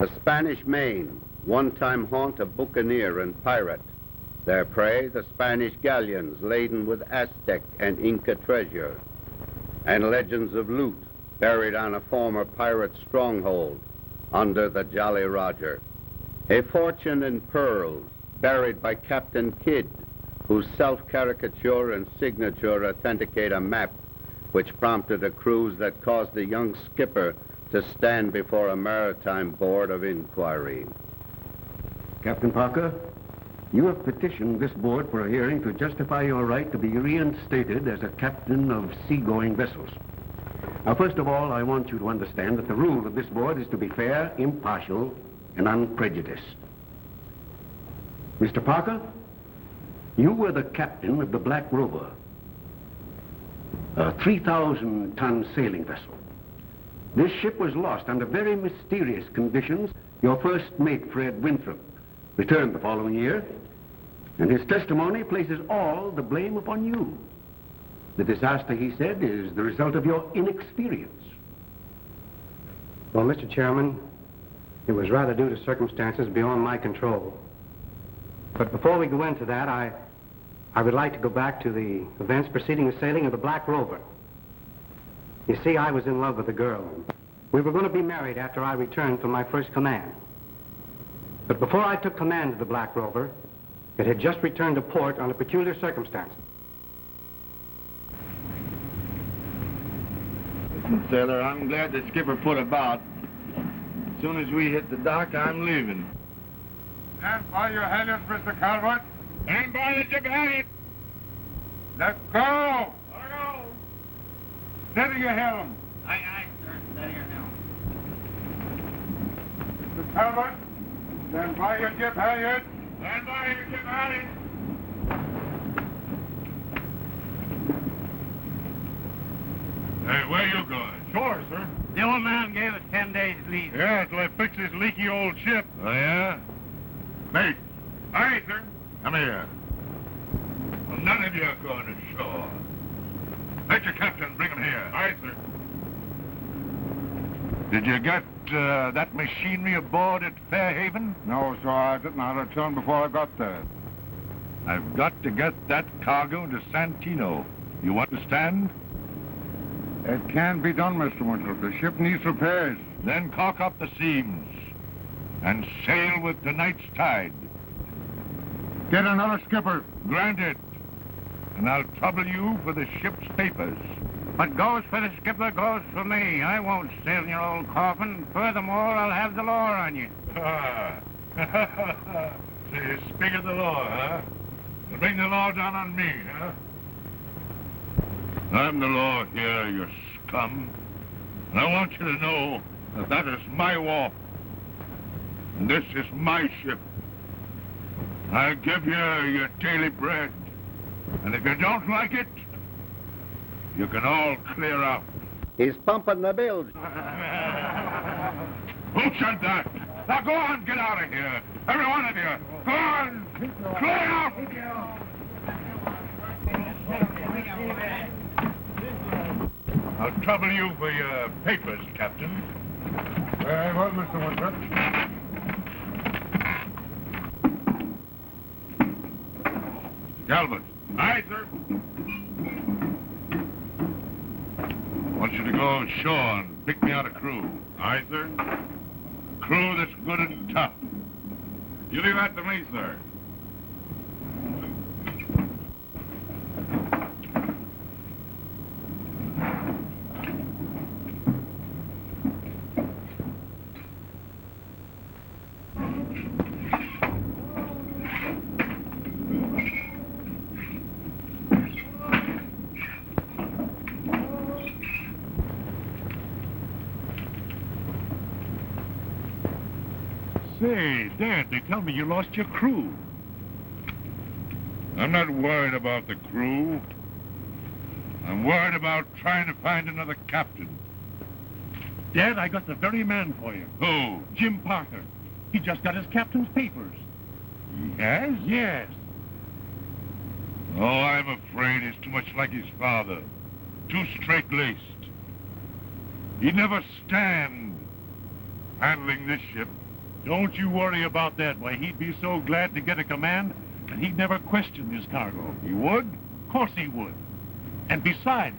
A Spanish Main, one-time haunt of buccaneer and pirate. Their prey, the Spanish galleons laden with Aztec and Inca treasure, and legends of loot buried on a former pirate stronghold under the Jolly Roger. A fortune in pearls buried by Captain Kidd, whose self-caricature and signature authenticate a map which prompted a cruise that caused the young skipper to stand before a maritime board of inquiry. Captain Parker, you have petitioned this board for a hearing to justify your right to be reinstated as a captain of seagoing vessels. Now, first of all, I want you to understand that the rule of this board is to be fair, impartial, and unprejudiced. Mr. Parker, you were the captain of the Black Rover, a 3,000-ton sailing vessel. This ship was lost under very mysterious conditions. Your first mate, Fred Winthrop, returned the following year, and his testimony places all the blame upon you. The disaster, he said, is the result of your inexperience. Well, Mr. Chairman, it was rather due to circumstances beyond my control. But before we go into that, I would like to go back to the events preceding the sailing of the Black Rover. You see, I was in love with a girl. We were going to be married after I returned from my first command. But before I took command of the Black Rover, it had just returned to port under peculiar circumstances. Listen, sailor, I'm glad the skipper put about. As soon as we hit the dock, I'm leaving. Stand by your halyards, Mr. Calvert. Stand by the jib halyard. Let's go! Let go! Steady your helm. Aye, aye, sir. Steady your helm. Mr. Calvert, stand by your jib halyard. Stand by your jib halyard. Hey, where you going? Sure, sir. The old man gave us 10 days' leave. Yeah, till I fix this leaky old ship. Oh, yeah? Mate. Aye, sir. Come here. Well, none of you are going ashore. Let your captain bring him here. Aye, sir. Did you get that machinery aboard at Fairhaven? No, sir, I didn't have to return before I got there. I've got to get that cargo to Santino. You understand? It can't be done, Mr. Winthrop. The ship needs repairs. Then caulk up the seams and sail with tonight's tide. Get another skipper. Granted. And I'll trouble you for the ship's papers. What goes for the skipper goes for me. I won't sail in your old coffin. Furthermore, I'll have the law on you. So you speak of the law, huh? Well, bring the law down on me, huh? I'm the law here, you scum. And I want you to know that that is my wharf. And this is my ship. I'll give you your daily bread. And if you don't like it, you can all clear out. He's pumping the bilge. Who said that? Now go on, get out of here. Every one of you. Go on. Clear out. I'll trouble you for your papers, Captain. Very well, Mr. Winthrop. Galvin. Aye, sir. I want you to go ashore and pick me out a crew. Aye, sir. Crew that's good and tough. You leave that to me, sir. Say, Dad, they tell me you lost your crew. I'm not worried about the crew. I'm worried about trying to find another captain. Dad, I got the very man for you. Who? Jim Parker. He just got his captain's papers. He has? Yes. Oh, I'm afraid he's too much like his father. Too straight-laced. He'd never stand handling this ship. Don't you worry about that. Why, he'd be so glad to get a command, and he'd never question his cargo. He would? Of course he would. And besides,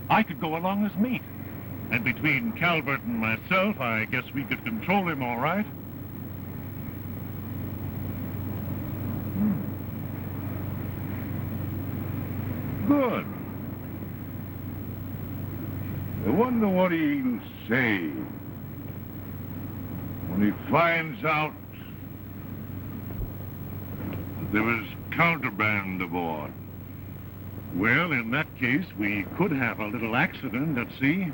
I could go along as mate. And between Calvert and myself, I guess we could control him all right. Good. I wonder what he'll say when he finds out that there was contraband aboard. Well, in that case, we could have a little accident at sea.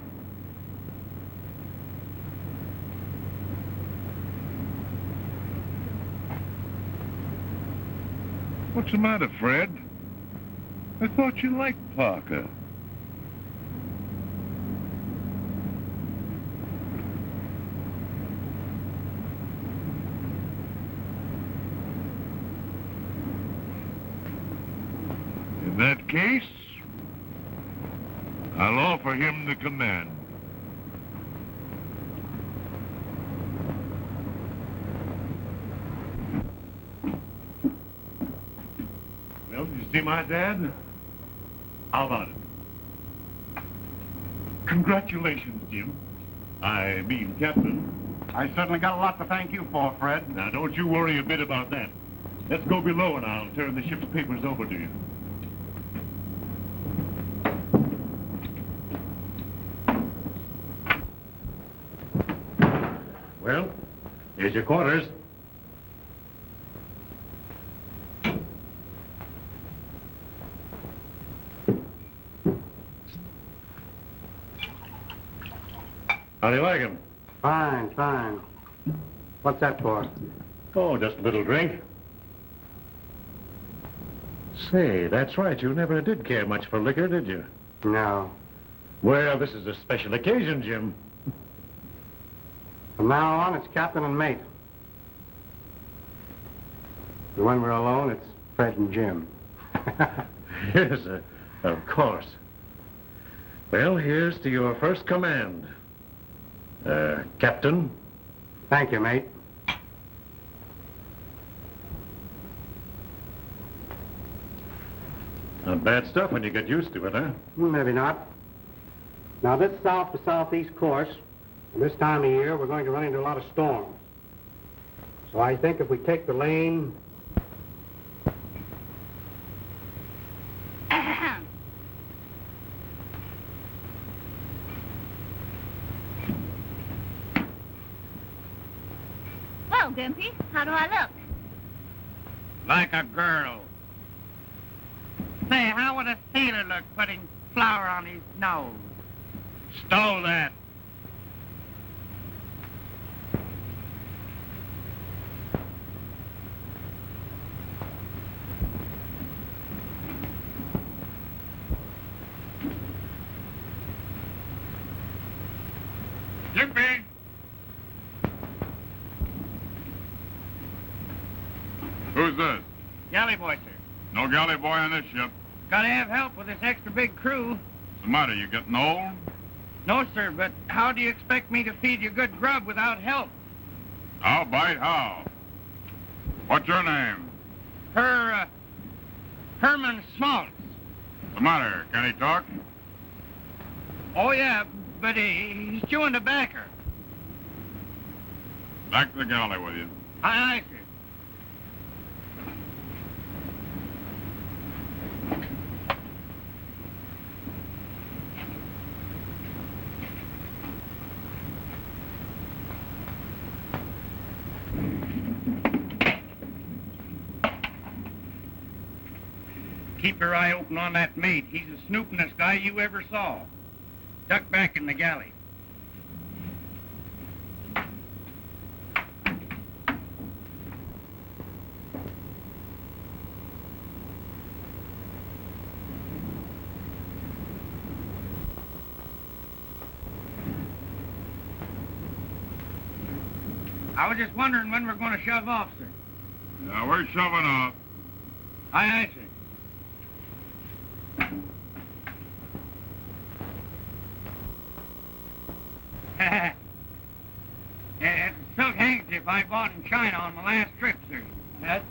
What's the matter, Fred? I thought you liked Parker. In that case, I'll offer him the command. Well, did you see my dad? How about it? Congratulations, Jim. I mean, Captain. I certainly got a lot to thank you for, Fred. Now, don't you worry a bit about that. Let's go below and I'll turn the ship's papers over to you. Well, here's your quarters. How do you like him? Fine, fine. What's that for? Oh, just a little drink. Say, that's right. You never did care much for liquor, did you? No. Well, this is a special occasion, Jim. From now on, it's captain and mate. And when we're alone, it's Fred and Jim. Yes, of course. Well, here's to your first command. Captain. Thank you, mate. Not bad stuff when you get used to it, huh? Maybe not. Now, this south to southeast course, and this time of year, we're going to run into a lot of storms. So I think if we take the lane... Well, Gimpy, how do I look? Like a girl. Say, how would a sailor look putting flour on his nose? Stow that. Jimpy! Who's this? Galley boy, sir. No galley boy on this ship. Gotta have help with this extra big crew. What's the matter? You getting old? No, sir, but how do you expect me to feed you good grub without help? How, Bite? How? What's your name? Herman Smaltz. What's the matter? Can he talk? Oh, yeah, but he's chewing tobacco. Back to the galley with you. Aye, sir. Keep your eye open on that mate. He's the snoopingest guy you ever saw. Duck back in the galley. I was just wondering when we're going to shove off, sir. Yeah, we're shoving off. Aye, aye, sir. Silk handkerchief I bought in China on my last trip, sir. That's...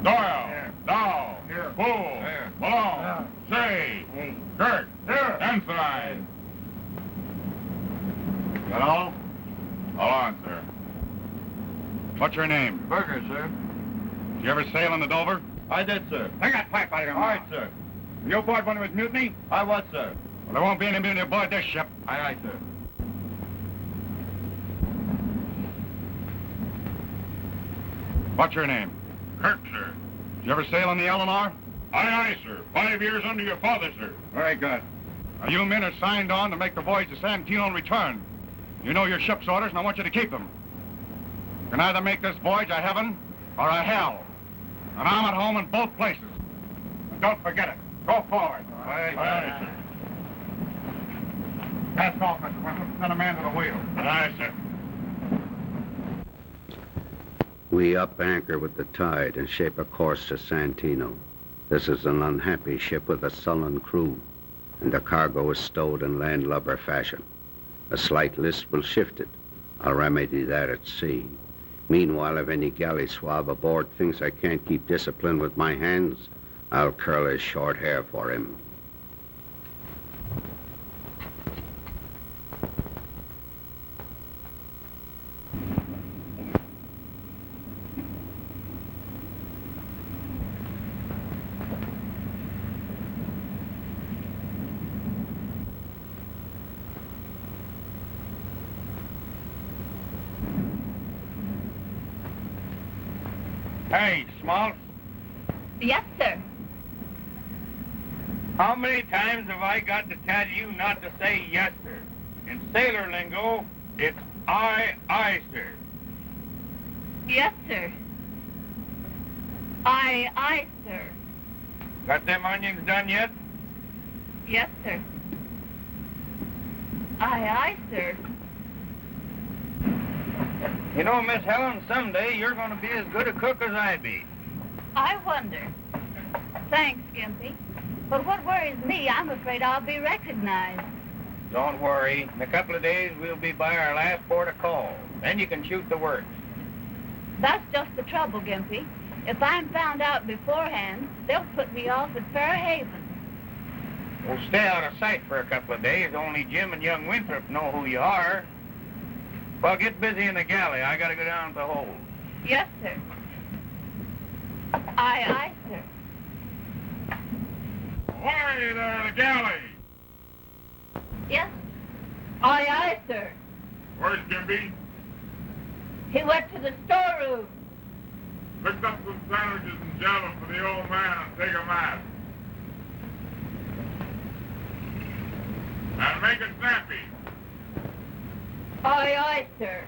Doyle, Dow, Bull, Malone, Say, Kirk, Ensign. That all? All on, sir. What's your name? Burger, sir. Did you ever sail on the Dover? I did, sir. Take that pipe out of your mouth. All right, sir. Were you aboard when it was mutiny? I was, sir. Well, there won't be any mutiny aboard this ship. Aye, aye, sir. What's your name? Kirk, sir. Did you ever sail on the Eleanor? Aye, aye, sir. 5 years under your father, sir. Very good. Now, you men are signed on to make the voyage to Santino and return. You know your ship's orders, and I want you to keep them. You can either make this voyage a heaven or a hell. And I'm at home in both places. And don't forget it. Go forward. Aye, aye, sir. Pass off, Mr. Winthrop. Send a man to the wheel. Aye, sir. We up anchor with the tide and shape a course to Santino. This is an unhappy ship with a sullen crew, and the cargo is stowed in landlubber fashion. A slight list will shift it. I'll remedy that at sea. Meanwhile, if any galley swab aboard thinks I can't keep discipline with my hands, I'll curl his short hair for him. Hey, Smalls, Yes, sir. how many times have I got to tell you not to say yes, sir? In sailor lingo, it's aye, sir. Yes, sir. Aye, sir. Got them onions done yet? Yes, sir. Aye, sir. You know, Miss Helen, someday you're going to be as good a cook as I be. I wonder. Thanks, Gimpy. But what worries me, I'm afraid I'll be recognized. Don't worry. In a couple of days, we'll be by our last port of call. Then you can shoot the works. That's just the trouble, Gimpy. If I'm found out beforehand, they'll put me off at Fairhaven. We'll stay out of sight for a couple of days. Only Jim and young Winthrop know who you are. Well, get busy in the galley. I got to go down to the hold. Yes, sir. Aye, sir. Ahoy there, the galley! Yes. Aye, sir. Where's Gimpy? He went to the storeroom. Picked up some sandwiches and jello for the old man and take 'em out. And make it snappy. Aye, sir.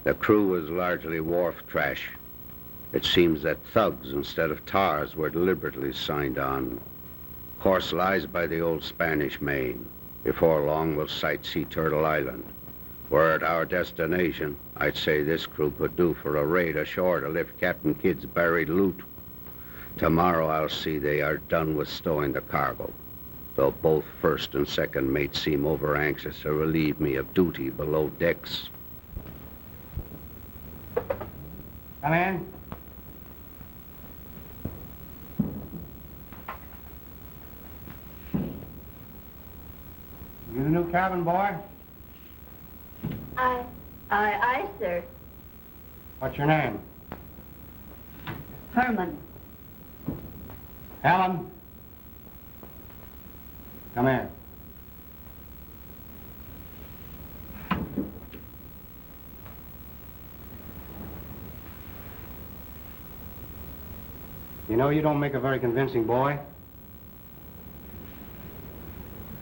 The crew was largely wharf trash. It seems that thugs instead of tars were deliberately signed on. Course lies by the old Spanish Main. Before long, we'll sight Sea Turtle Island. Were it our destination, I'd say this crew could do for a raid ashore to lift Captain Kidd's buried loot. Tomorrow I'll see they are done with stowing the cargo, though both first and second mates seem over-anxious to relieve me of duty below decks. Come in. You the new cabin boy? Aye, sir. What's your name? Herman. Helen. Come here. You know, you don't make a very convincing boy.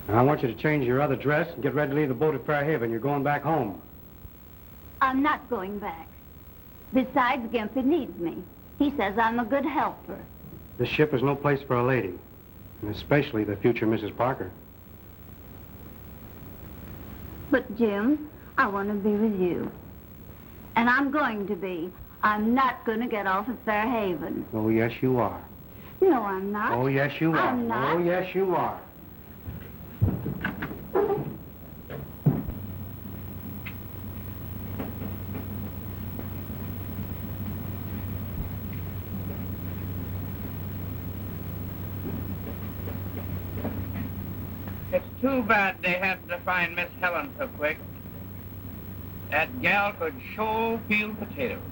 And I want you to change your other dress and get ready to leave the boat at Fairhaven. You're going back home. I'm not going back. Besides, Gimpy needs me. He says I'm a good helper. This ship is no place for a lady, and especially the future Mrs. Parker. But, Jim, I want to be with you. And I'm going to be. I'm not going to get off at Fairhaven. Oh, yes, you are. No, I'm not. Oh, yes, you are. I'm not. Oh, yes, you are. It's too bad they had to find Miss Helen so quick. That gal could sure peel potatoes.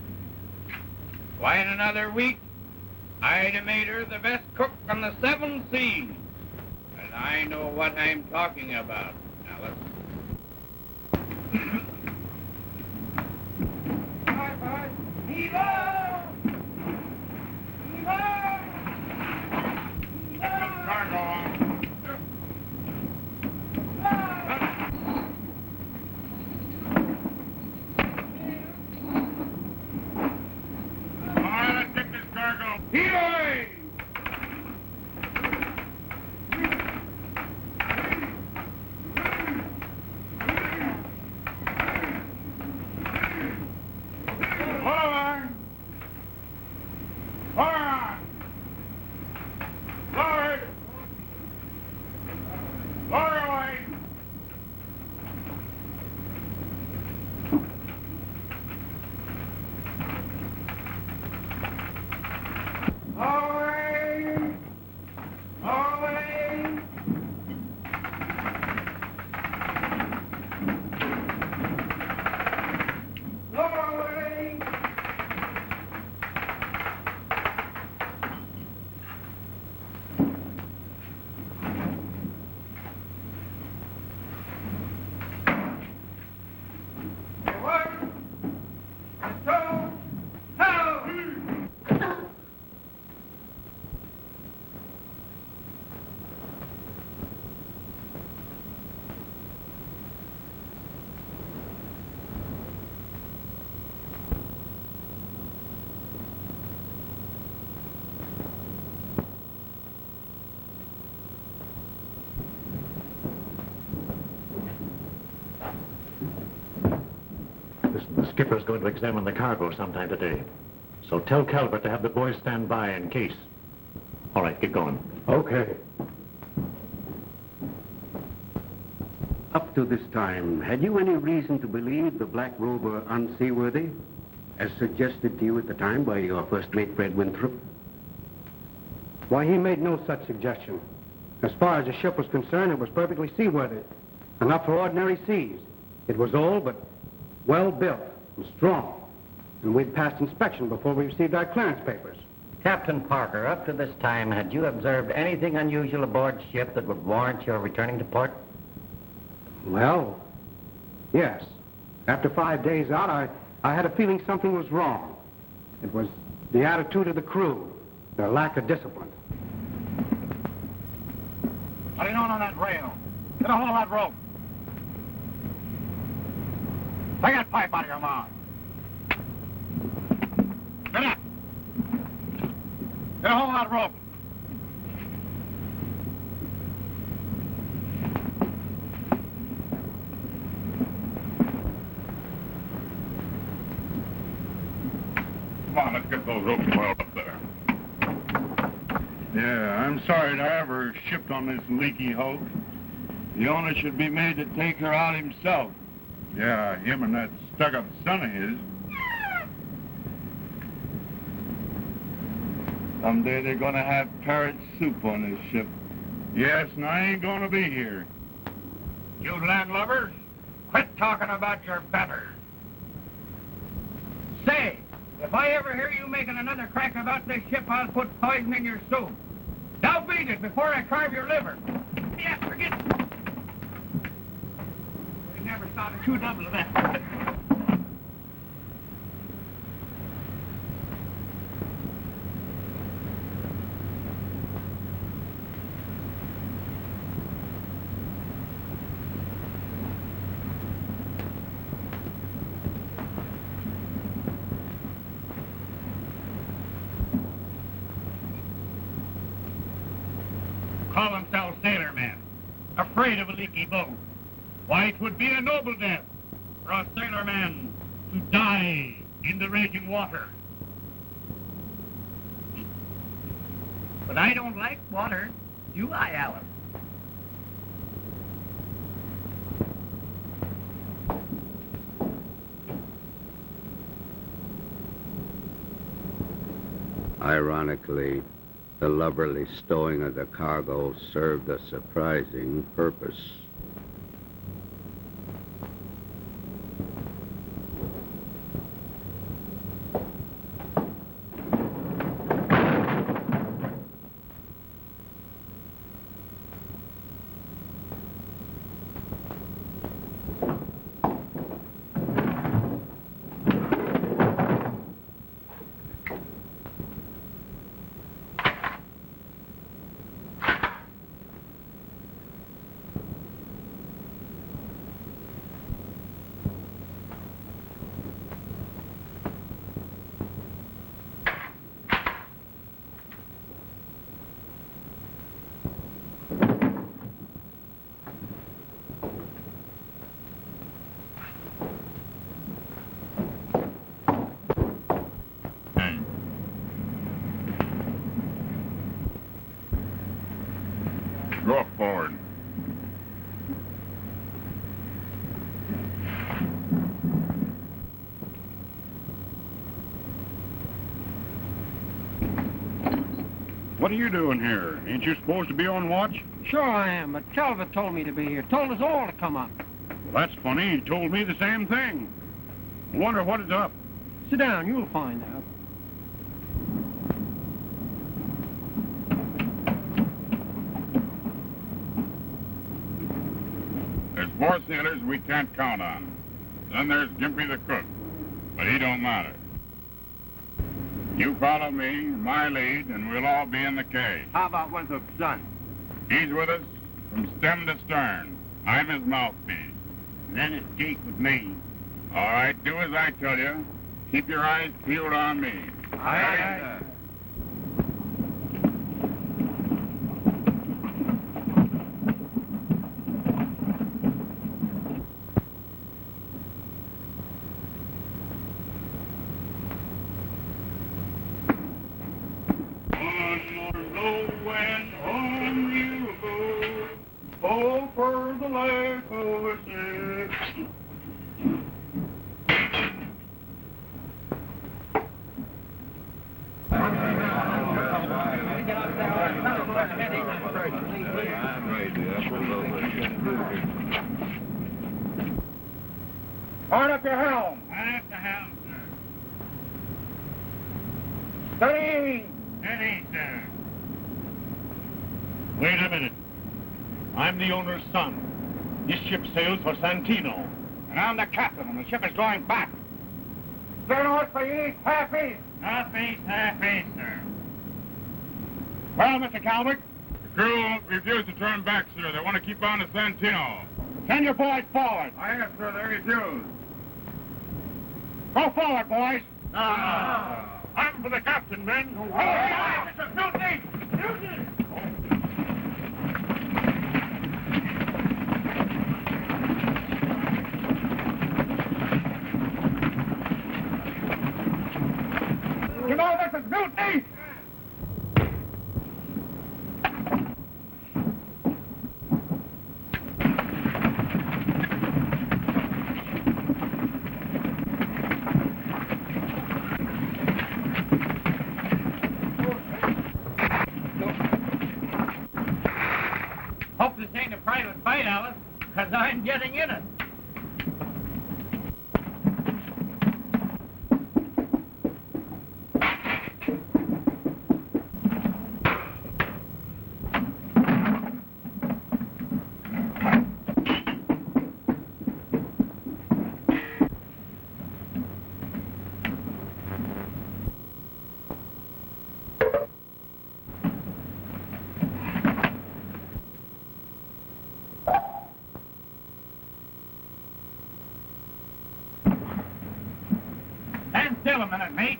Why, in another week, I'd have made her the best cook on the 7 seas. And I know what I'm talking about, Alice. The skipper's going to examine the cargo sometime today. So tell Calvert to have the boys stand by in case. All right, get going. Okay. Up to this time, had you any reason to believe the Black Rover unseaworthy, as suggested to you at the time by your first mate, Fred Winthrop? Why, he made no such suggestion. As far as the ship was concerned, it was perfectly seaworthy. Enough for ordinary seas. It was old, but well built and strong. And we'd passed inspection before we received our clearance papers. Captain Parker, up to this time, had you observed anything unusual aboard ship that would warrant your returning to port? Well, yes. After 5 days out, I had a feeling something was wrong. It was the attitude of the crew, their lack of discipline. What are you doing on that rail? Get a hold of that rope. Take that pipe out of your mouth. Get up. Get a hold of that rope. Come on, let's get those ropes coiled up there. Yeah, I'm sorry to have her shipped on this leaky hulk. The owner should be made to take her out himself. Yeah, him and that stuck-up son of his. Someday they're gonna have parrot soup on this ship. Yes, and I ain't gonna be here. You landlubbers, quit talking about your betters. Say, if I ever hear you making another crack about this ship, I'll put poison in your soup. Now beat it before I carve your liver. Yeah, forget it. We never saw the 2 double of that. Call themselves sailormen, afraid of a leaky boat. Why, it would be a noble death for a sailorman to die in the raging water. But I don't like water, do I, Alice? Ironically, The lubberly stowing of the cargo served a surprising purpose. Go forward. What are you doing here? Ain't you supposed to be on watch? Sure I am, but Calvert told me to be here. Told us all to come up. Well, that's funny. He told me the same thing. I wonder what is up. Sit down, you'll find out. There's 4 sailors we can't count on. Then there's Gimpy the cook, but he don't matter. You follow me, my lead, and we'll all be in the cave. How about Winthrop's son? He's with us from stem to stern. I'm his mouthpiece. Then it's Jake with me. All right, do as I tell you. Keep your eyes peeled on me. Aye, sir. For the life of a ship. Hard up your helm. Right up the helm, sir. Steady. Steady, sir. Wait a minute. I'm the owner's son. This ship sails for Santino. And I'm the captain, and the ship is going back. Stern north for east, half east. Half east, sir. Well, Mr. Calvert? The crew refuse to turn back, sir. They want to keep on to Santino. Send your boys forward. I have, sir. They refuse. Go forward, boys. I'm for the captain, men. Mutiny! Mutiny! You know this is mutiny! Hope this ain't a private fight, Alice, because I'm getting in it. Stand still a minute, mate.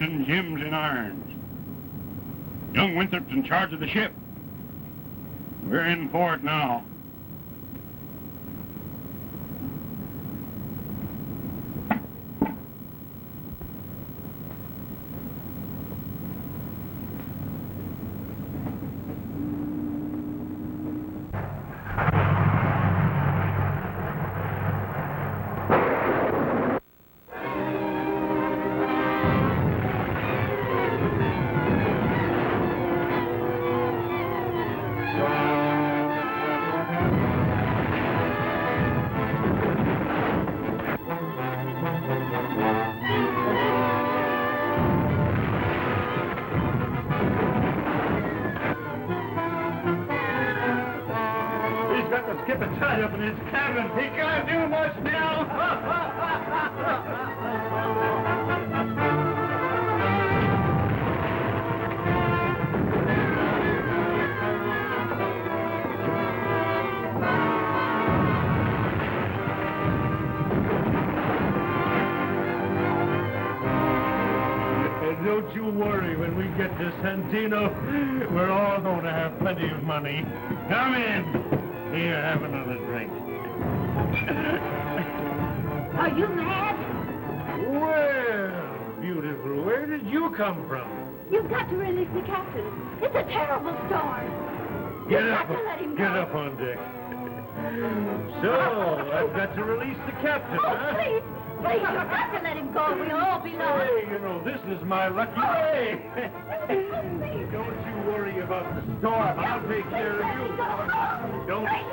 Captain Jim's in irons. Young Winthrop's in charge of the ship. We're in for it now. Tied up in his cabin. He can't do much now. And don't you worry, when we get to Santino, we're all going to have plenty of money. Come in. Here, have another drink. Are you mad? Well, beautiful, where did you come from? You've got to release the captain. It's a terrible storm. Get You've up, got to let him get go. up on deck. So, I've got to release the captain, Oh, huh? please, please, you've got to let him go. We'll all be lost. Hey, you know, this is my lucky day. Don't you worry about the storm. I'll take care of you. Don't you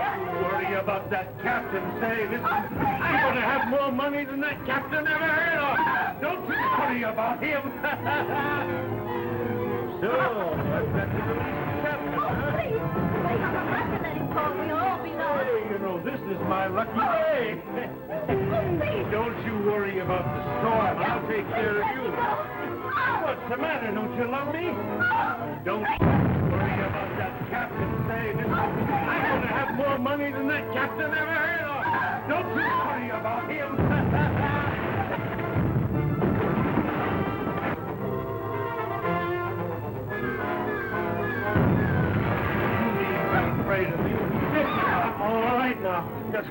worry about that captain. Say, listen, I'm going to have more money than that captain ever heard of. Don't you worry about him. So, I've got to release the captain, huh? Please, you've got to let him go. We'll all be lost. Hey, you know, this is my lucky day. Don't you worry about the storm. I'll take care of you. What's the matter? Don't you love me? Don't worry about that captain. Say, listen, I'm going to have more money than that captain ever heard of. Don't you worry about him. I'm afraid of you. I'm all right now. Just...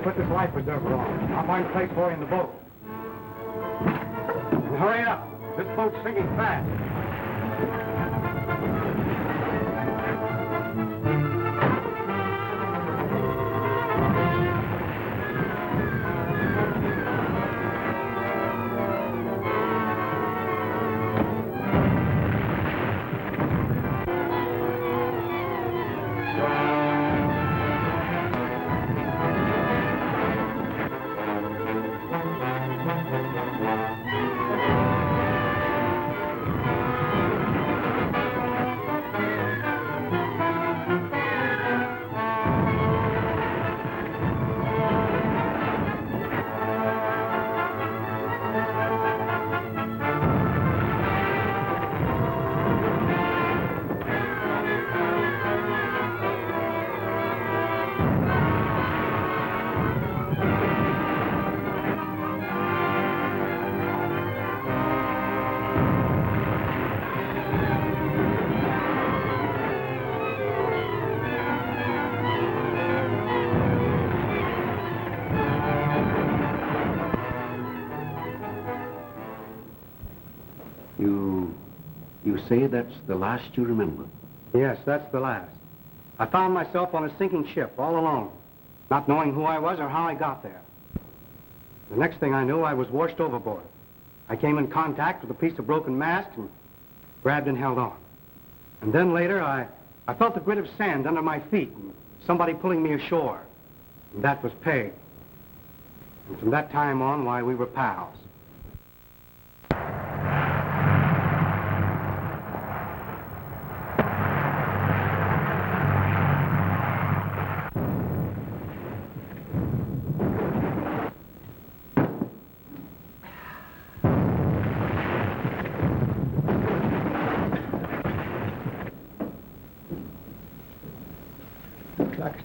Put this life preserver on. I'll find a place for you in the boat. And hurry up. This boat's sinking fast. You say that's the last you remember? Yes, that's the last. I found myself on a sinking ship, all alone, not knowing who I was or how I got there. The next thing I knew, I was washed overboard. I came in contact with a piece of broken mast and grabbed and held on. And then later, I felt the grit of sand under my feet and somebody pulling me ashore. And that was Peg. And from that time on, why, we were pals.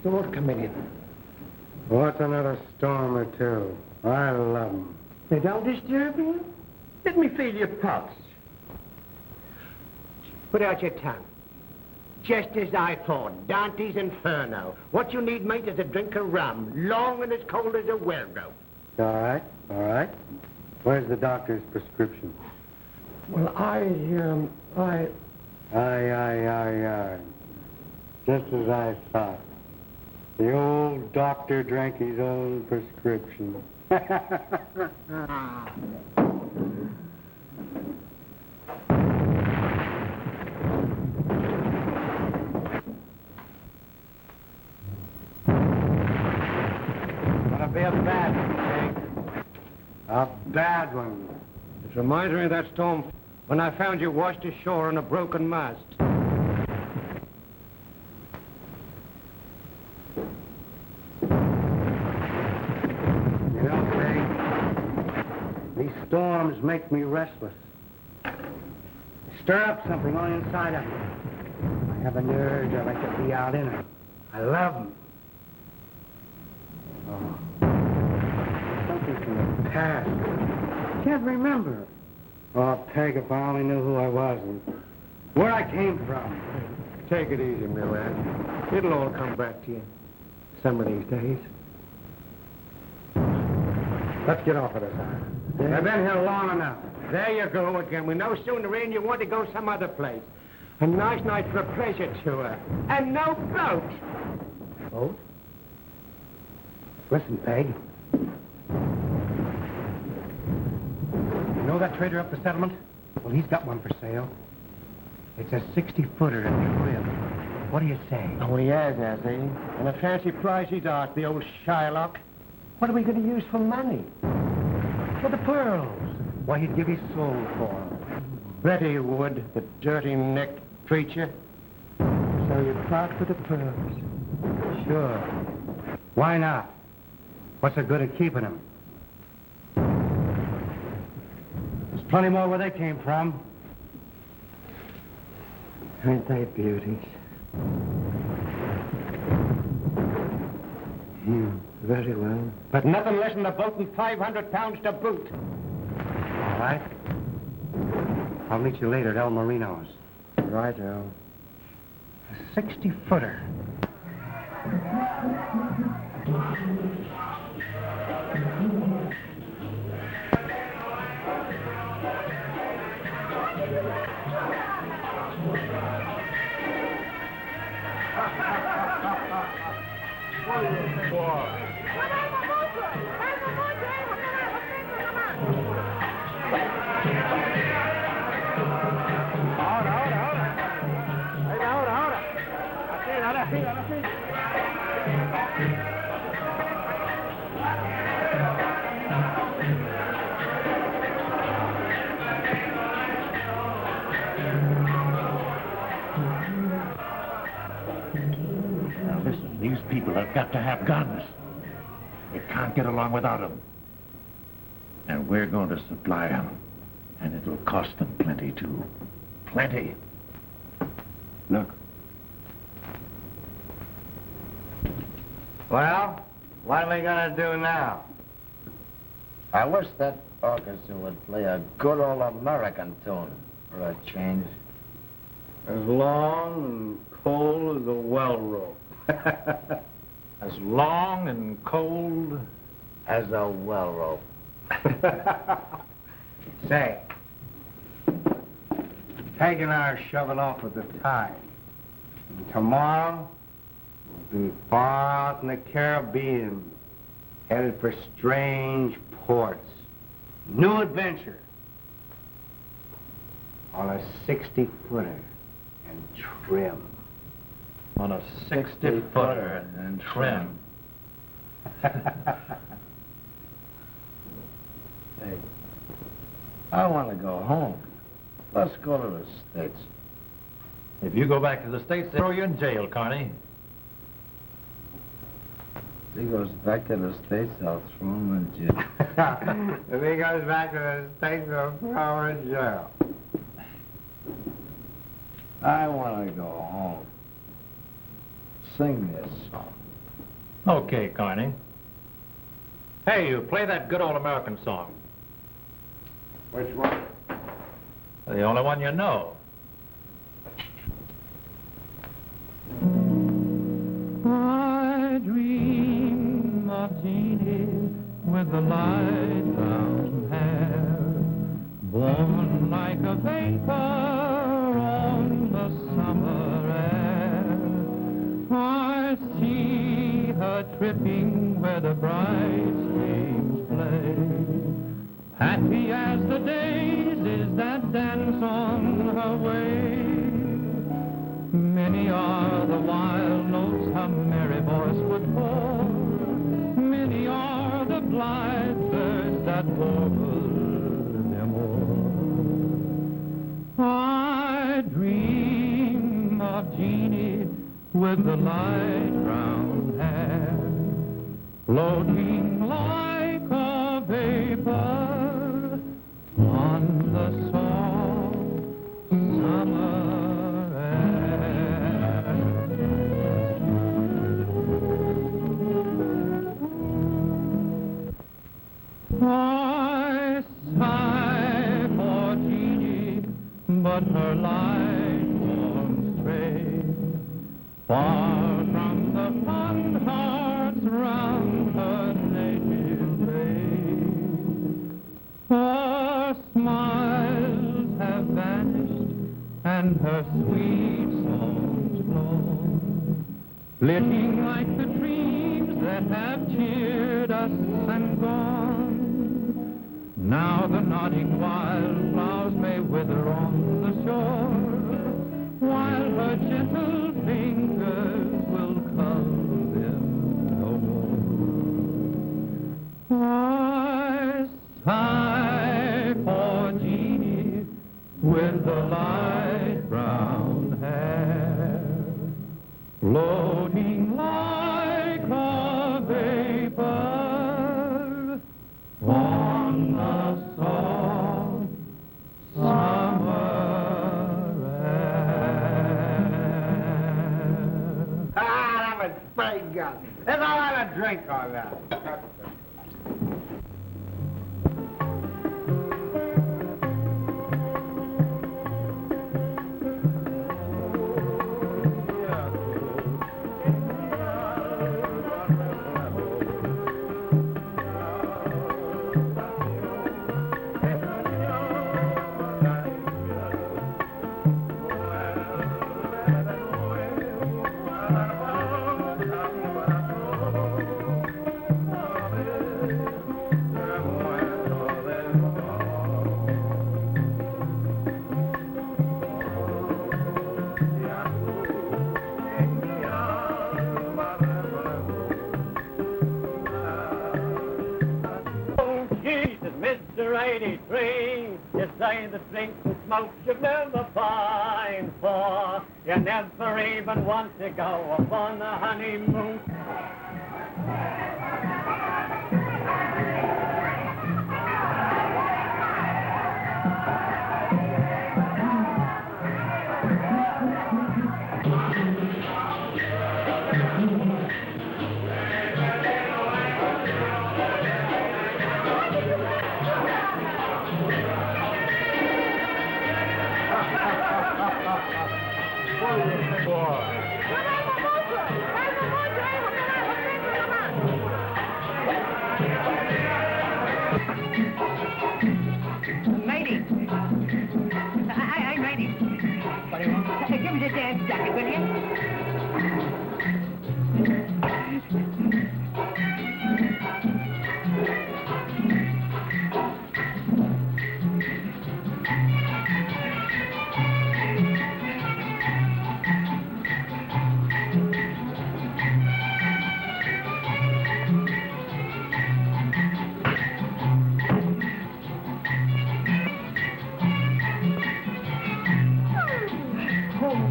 Storm coming in. What's another storm or two? I love them. They don't disturb you? Let me feel your pulse. Put out your tongue. Just as I thought, Dante's Inferno. What you need, mate, is a drink of rum, long and as cold as a well rope. All right, all right. Where's the doctor's prescription? Well, Aye. Just as I thought. The old doctor drank his own prescription. What a bad one, Hank. A bad one. It reminds me of that storm when I found you washed ashore on a broken mast. Storms make me restless. Stir up something on the inside of me. I have an urge I like to be out in it. I love them. Oh. Something from the past. Can't remember. Oh, Peg, if I only knew who I was and where I came from. Take it easy, my lad. It'll all come back to you some of these days. Let's get off of this island. I've been here long enough. There you go again. We no sooner in, you want to go some other place. A nice night for a pleasure tour. And no boat. Boat? Listen, Peg. You know that trader up the settlement? Well, he's got one for sale. It's a 60-footer and trim. What do you say? Oh, he has he? And a fancy price he's asked, the old Shylock. What are we going to use for money? For the pearls. Why, he'd give his soul for them. Bet he would, the dirty-necked creature. So you part for the pearls? Sure. Why not? What's the good of keeping them? There's plenty more where they came from. Ain't they beauties? Very well. But nothing less than a boat and 500 pounds to boot. All right. I'll meet you later at El Marino's. Righto. A 60-footer. Now listen, these people have got to have guns. We can't get along without them. And we're going to supply them. And it'll cost them plenty, too. Plenty. Look. Well, what are we gonna do now? I wish that orchestra would play a good old American tune for a change. As long and cold as a well rope. As long and cold as a well rope. Say, taking our shovel off at the tide. And tomorrow, we'll be far out in the Caribbean, headed for strange ports. New adventure. On a 60-footer and trim. on a 60-footer and trim. Hey, I want to go home. Let's go to the States. If you go back to the States, they'll throw you in jail, Carney. If he goes back to the States, I'll throw him in jail. If he goes back to the States, I'll throw him in jail. I want to go home. Sing this song. Okay, Carney. Hey, you play that good old American song. Which one? The only one you know. I dream of Jeannie with the light brown hair, born like a vapor on the summer air. I see her tripping where the bright streams play, happy as the daisies that dance on her way. Many are the wild notes her merry voice would pour. Many are the blithe birds that warble them o'er. I dream of Jeannie with the light brown hair, floating like a vapor on the soft summer. I sigh for Jeannie, but her light won't stray far from the fond hearts round her native bay. Her smiles have vanished and her sweet songs flown, flitting like the dreams that have cheered us and gone. Now the nodding wildflowers may wither on the shore, while her gentle fingers will cull them no more. I sigh for Jeannie with the light brown hair, floating like a vapor on the soft summer air. Ah, that was pretty good. There's a lot of drink on that. say the drink and smoke you'll never find, for you never even want to go upon a honeymoon. Matey. Hey, matey. What do you want? Give me the dance jacket, will you?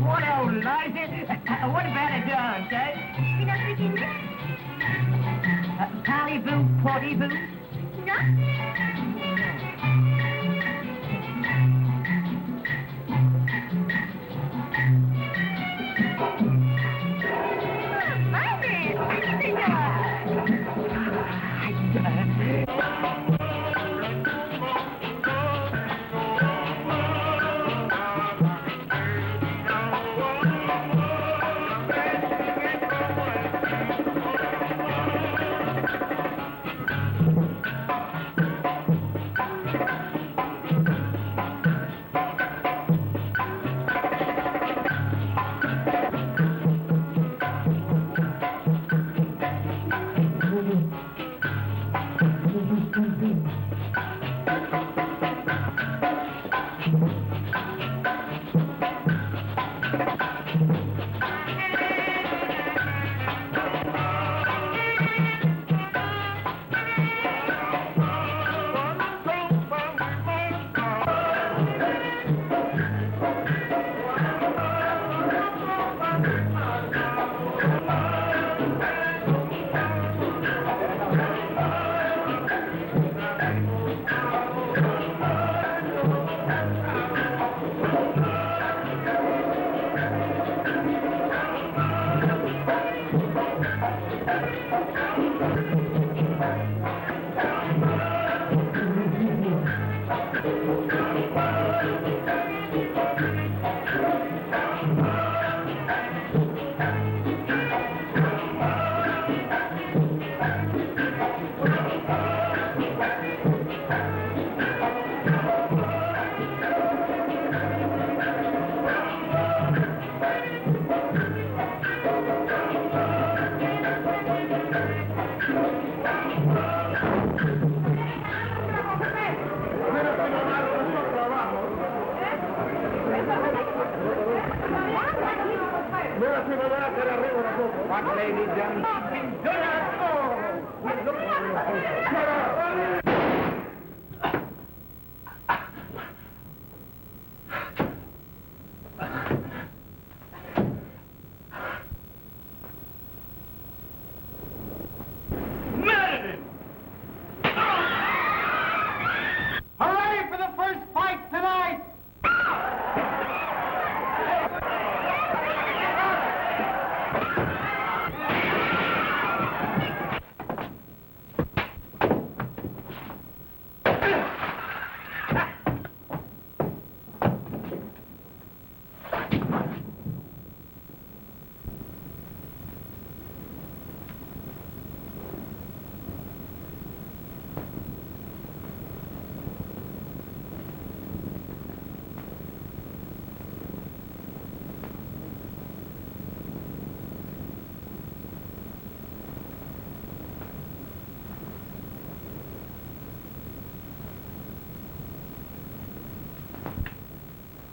What old Liza? What about a dog, eh? You don't speak English? Parlez-vous, portez-vous? What, ladies and Hooray for the first fight tonight!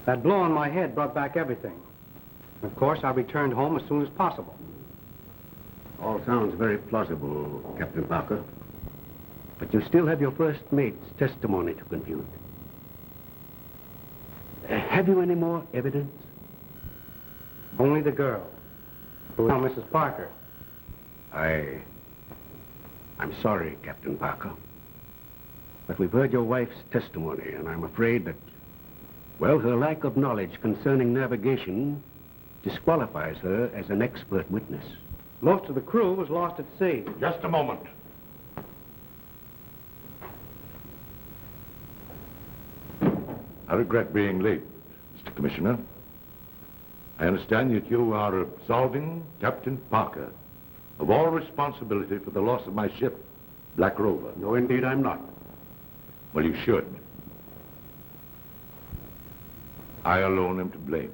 That blow on my head brought back everything. Of course, I returned home as soon as possible. All sounds very plausible, Captain Parker. But you still have your first mate's testimony to compute. Have you any more evidence? Only the girl. Who is now Mrs. Parker. I'm sorry, Captain Parker. But we've heard your wife's testimony, and I'm afraid that, well, her lack of knowledge concerning navigation disqualifies her as an expert witness. Most of the crew was lost at sea. Just a moment. I regret being late, Mr. Commissioner. I understand that you are absolving Captain Parker of all responsibility for the loss of my ship, Black Rover. No, indeed, I'm not. Well, you should. I alone am to blame.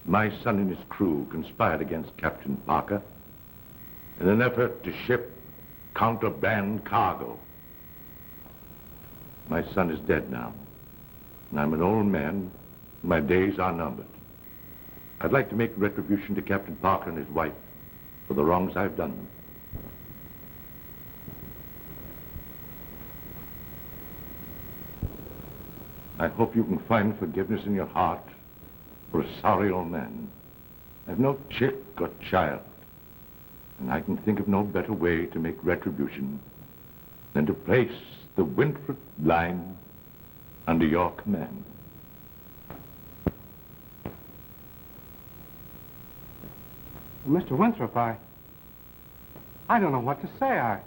My son and his crew conspired against Captain Parker in an effort to ship contraband cargo. My son is dead now, and I'm an old man. My days are numbered. I'd like to make retribution to Captain Parker and his wife for the wrongs I've done them. I hope you can find forgiveness in your heart for a sorry old man. I've no chick or child, and I can think of no better way to make retribution than to place the Winthrop line under your command. Mr. Winthrop, I don't know what to say.